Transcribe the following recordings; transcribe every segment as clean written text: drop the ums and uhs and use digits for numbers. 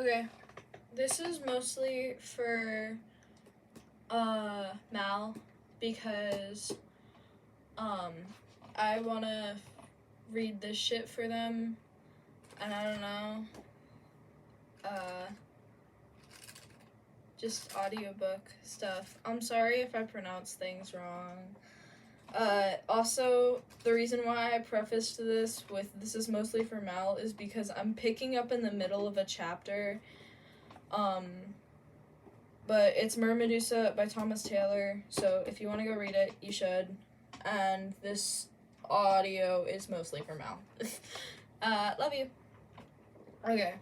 Okay, this is mostly for Mal because I want to read this shit for them, and I don't know, just audiobook stuff. I'm sorry if I pronounce things wrong. Also, the reason why I prefaced this with "this is mostly for Mal" is because I'm picking up in the middle of a chapter, but it's Mermedusa by Thomas Taylor, so if you want to go read it, you should. And this audio is mostly for Mal. Love you. Okay.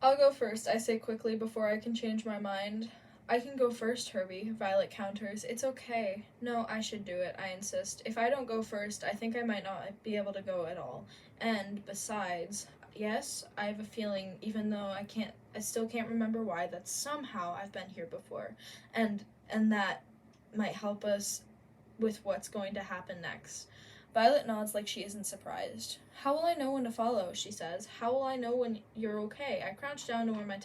I'll go first, I say quickly before I can change my mind. I can go first, Herbie, Violet counters. It's okay. No, I should do it, I insist. If I don't go first, I think I might not be able to go at all. And, besides, yes, I have a feeling, even though I still can't remember why, that somehow I've been here before. And that might help us with what's going to happen next. Violet nods like she isn't surprised. How will I know when to follow, she says. How will I know when you're okay? I crouch down to where my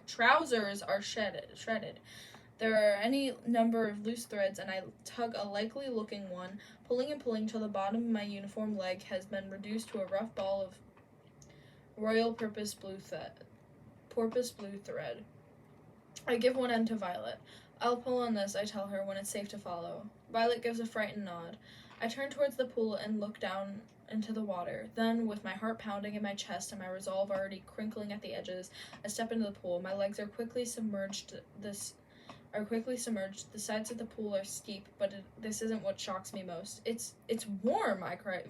trousers are shredded. There are any number of loose threads, and I tug a likely-looking one, pulling and pulling till the bottom of my uniform leg has been reduced to a rough ball of royal porpoise blue thread. I give one end to Violet. I'll pull on this, I tell her, when it's safe to follow. Violet gives a frightened nod. I turn towards the pool and look down into the water. Then, with my heart pounding in my chest and my resolve already crinkling at the edges, I step into the pool. My legs are quickly submerged. The sides of the pool are steep, but this isn't what shocks me most. It's warm, I cry.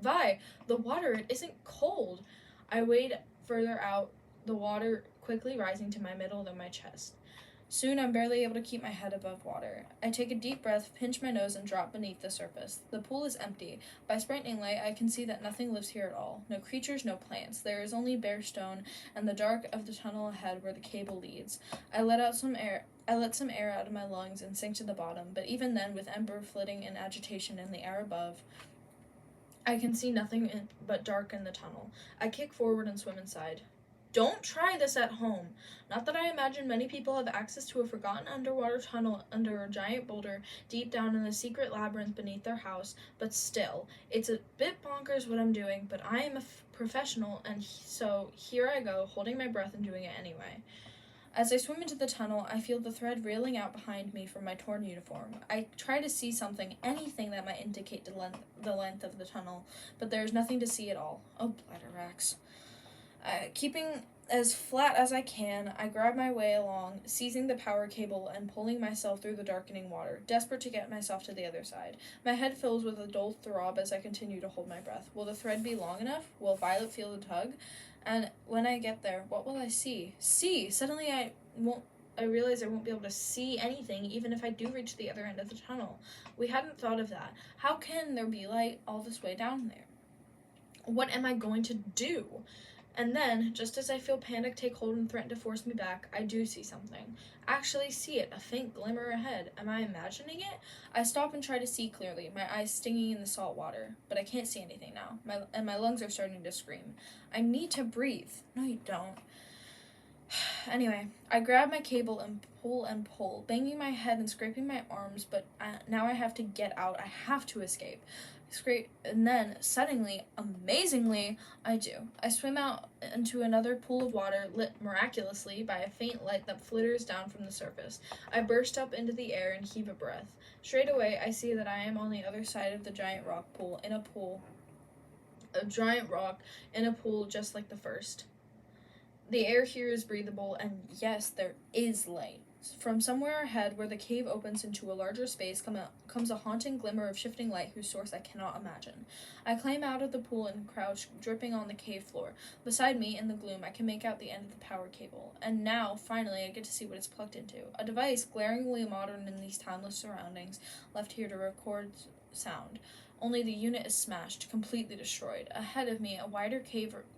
Vi, the water, it isn't cold. I wade further out, the water quickly rising to my middle of my chest. Soon I'm barely able to keep my head above water. I take a deep breath, pinch my nose, and drop beneath the surface. The pool is empty. By sprightening light, I can see that nothing lives here at all. No creatures, no plants. There is only bare stone and the dark of the tunnel ahead where the cable leads. I let some air out of my lungs and sink to the bottom, but even then, with Ember flitting in agitation in the air above, I can see nothing but dark in the tunnel. I kick forward and swim inside. Don't try this at home. Not that I imagine many people have access to a forgotten underwater tunnel under a giant boulder deep down in the secret labyrinth beneath their house, but still, it's a bit bonkers what I'm doing, but I am a professional, and so here I go, holding my breath and doing it anyway. As I swim into the tunnel, I feel the thread reeling out behind me from my torn uniform. I try to see something, anything that might indicate the length of the tunnel, but there is nothing to see at all. Oh, bladder-racks. Keeping as flat as I can, I grab my way along, seizing the power cable and pulling myself through the darkening water, desperate to get myself to the other side. My head fills with a dull throb as I continue to hold my breath. Will the thread be long enough? Will Violet feel the tug? And when I get there, what will I see? Suddenly I realize I won't be able to see anything even if I do reach the other end of the tunnel. We hadn't thought of that. How can there be light all this way down there? What am I going to do? And then, just as I feel panic take hold and threaten to force me back, I do see something. Actually see it, a faint glimmer ahead. Am I imagining it? I stop and try to see clearly, my eyes stinging in the salt water. But I can't see anything now, and my lungs are starting to scream. I need to breathe. No, you don't. Anyway, I grab my cable and pull, banging my head and scraping my arms, but now I have to get out. I have to escape. And then, suddenly, amazingly, I do. I swim out into another pool of water, lit miraculously by a faint light that flitters down from the surface. I burst up into the air and heave a breath. Straight away, I see that I am on the other side of the giant rock pool, a giant rock in a pool just like the first. The air here is breathable, and yes, there is light. From somewhere ahead, where the cave opens into a larger space, comes a haunting glimmer of shifting light whose source I cannot imagine. I climb out of the pool and crouch, dripping on the cave floor. Beside me, in the gloom, I can make out the end of the power cable. And now, finally, I get to see what it's plugged into. A device glaringly modern in these timeless surroundings, left here to record sound. Only the unit is smashed, completely destroyed. Ahead of me, a wider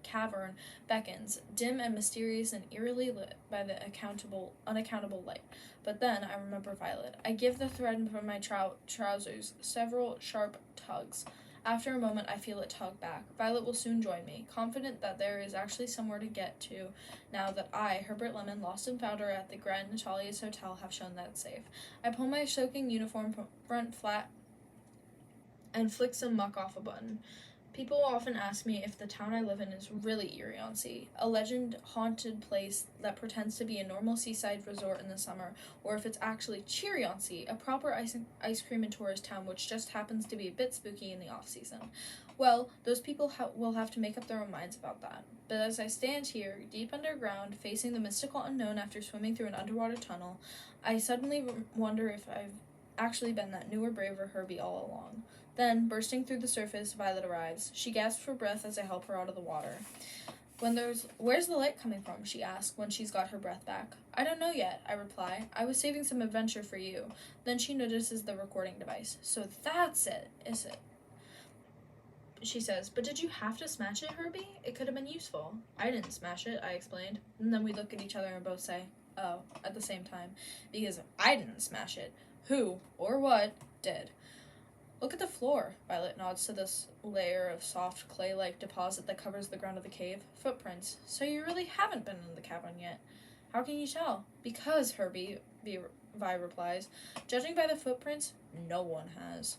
cavern beckons, dim and mysterious and eerily lit by the unaccountable light. But then I remember Violet. I give the thread from my trousers several sharp tugs. After a moment, I feel it tug back. Violet will soon join me, confident that there is actually somewhere to get to now that I, Herbert Lemon, lost and found her at the Grand Natalia's Hotel, have shown that safe. I pull my soaking uniform front flat and flick some muck off a button. People often ask me if the town I live in is really Erie-on-Sea, a legend-haunted place that pretends to be a normal seaside resort in the summer, or if it's actually Cheery-on-Sea, a proper ice cream and tourist town which just happens to be a bit spooky in the off-season. Well, those people will have to make up their own minds about that. But as I stand here, deep underground, facing the mystical unknown after swimming through an underwater tunnel, I suddenly wonder if I've actually been that newer, braver Herbie all along. Then, bursting through the surface, Violet arrives. She gasps for breath as I help her out of the water. Where's the light coming from? She asks when she's got her breath back. I don't know yet, I reply. I was saving some adventure for you. Then she notices the recording device. So that's it, is it? She says, but did you have to smash it, Herbie? It could have been useful. I didn't smash it, I explained. And then we look at each other and both say, oh, at the same time. Because I didn't smash it. Who, or what, did? Look at the floor. Violet nods to this layer of soft clay-like deposit that covers the ground of the cave. Footprints. So you really haven't been in the cavern yet. How can you tell? Because, Herbie, Vi replies. Judging by the footprints, no one has.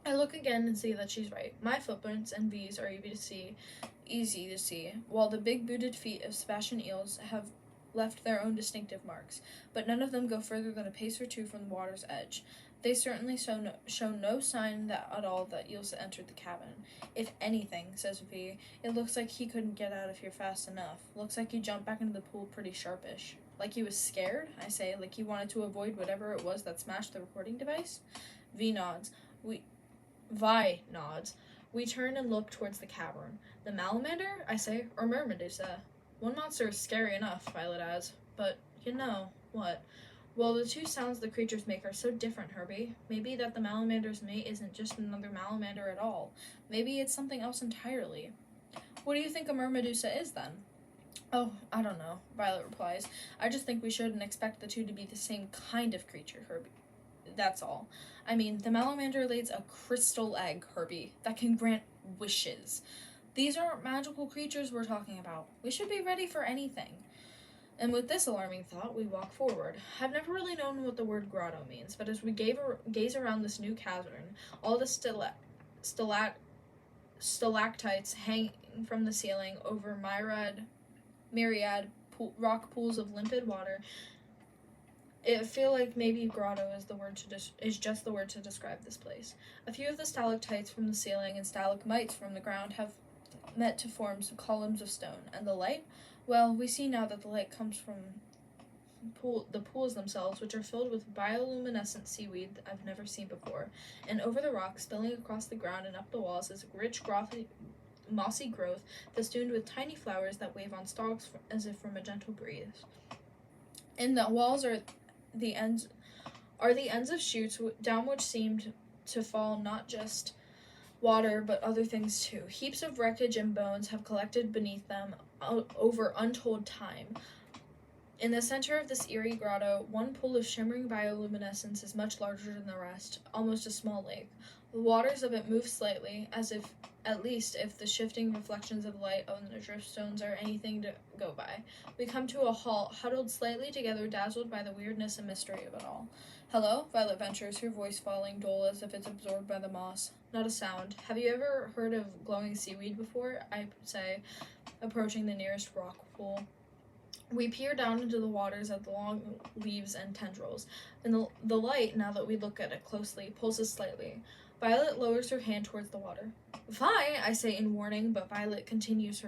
I look again and see that she's right. My footprints and V's are easy to see, while the big booted feet of Sebastian Eels have left their own distinctive marks, but none of them go further than a pace or two from the water's edge. They certainly show no sign at all that Eels entered the cabin. If anything, says V, it looks like he couldn't get out of here fast enough. Looks like he jumped back into the pool pretty sharpish. Like he was scared, I say, like he wanted to avoid whatever it was that smashed the recording device? Vi nods. We turn and look towards the cavern. The Malamander, I say, or mermedusa? One monster is scary enough, Violet adds. But, you know, what? Well, the two sounds the creatures make are so different, Herbie. Maybe that the Malamander's mate isn't just another Malamander at all. Maybe it's something else entirely. What do you think a mermedusa is, then? Oh, I don't know, Violet replies. I just think we shouldn't expect the two to be the same kind of creature, Herbie. That's all. I mean, the Malamander lays a crystal egg, Herbie, that can grant wishes. These aren't magical creatures we're talking about. We should be ready for anything. And with this alarming thought, we walk forward. I've never really known what the word grotto means, but as we gaze around this new cavern, all the stalactites hang from the ceiling over myriad rock pools of limpid water, I feel like maybe grotto is just the word to describe this place. A few of the stalactites from the ceiling and stalagmites from the ground have met to form some columns of stone, and the light? Well, we see now that the light comes from the pools themselves, which are filled with bioluminescent seaweed that I've never seen before, and over the rocks, spilling across the ground and up the walls, is a rich, mossy growth festooned with tiny flowers that wave on stalks as if from a gentle breeze. In the walls are the ends of chutes down which seemed to fall not just water, but other things too. Heaps of wreckage and bones have collected beneath them over untold time. In the center of this eerie grotto, one pool of shimmering bioluminescence is much larger than the rest, almost a small lake. The waters of it move slightly, as if, at least if the shifting reflections of light on the driftstones are anything to go by. We come to a halt, huddled slightly together, dazzled by the weirdness and mystery of it all. Hello? Violet ventures, her voice falling dull as if it's absorbed by the moss. Not a sound. Have you ever heard of glowing seaweed before? I say, approaching the nearest rock pool. We peer down into the waters at the long leaves and tendrils, and the light, now that we look at it closely, pulses slightly. Violet lowers her hand towards the water. Vi, I say in warning, but Violet continues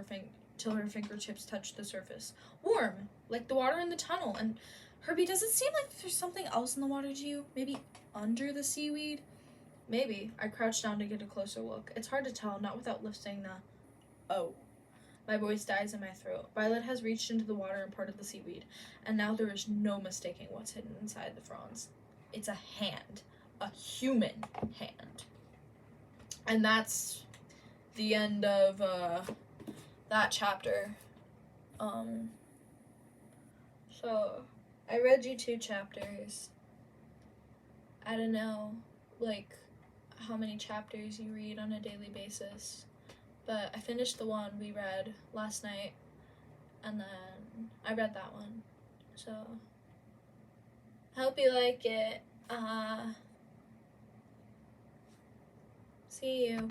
till her fingertips touch the surface. Warm, like the water in the tunnel. And Herbie, does it seem like there's something else in the water to you? Maybe under the seaweed? Maybe. I crouch down to get a closer look. It's hard to tell, not without lifting the... Oh. My voice dies in my throat. Violet has reached into the water and parted the seaweed, and now there is no mistaking what's hidden inside the fronds. It's a hand. A human hand. And that's the end of that chapter. So I read you 2 chapters. I don't know, like, how many chapters you read on a daily basis, but I finished the one we read last night, and then I read that one. So I hope you like it. See you.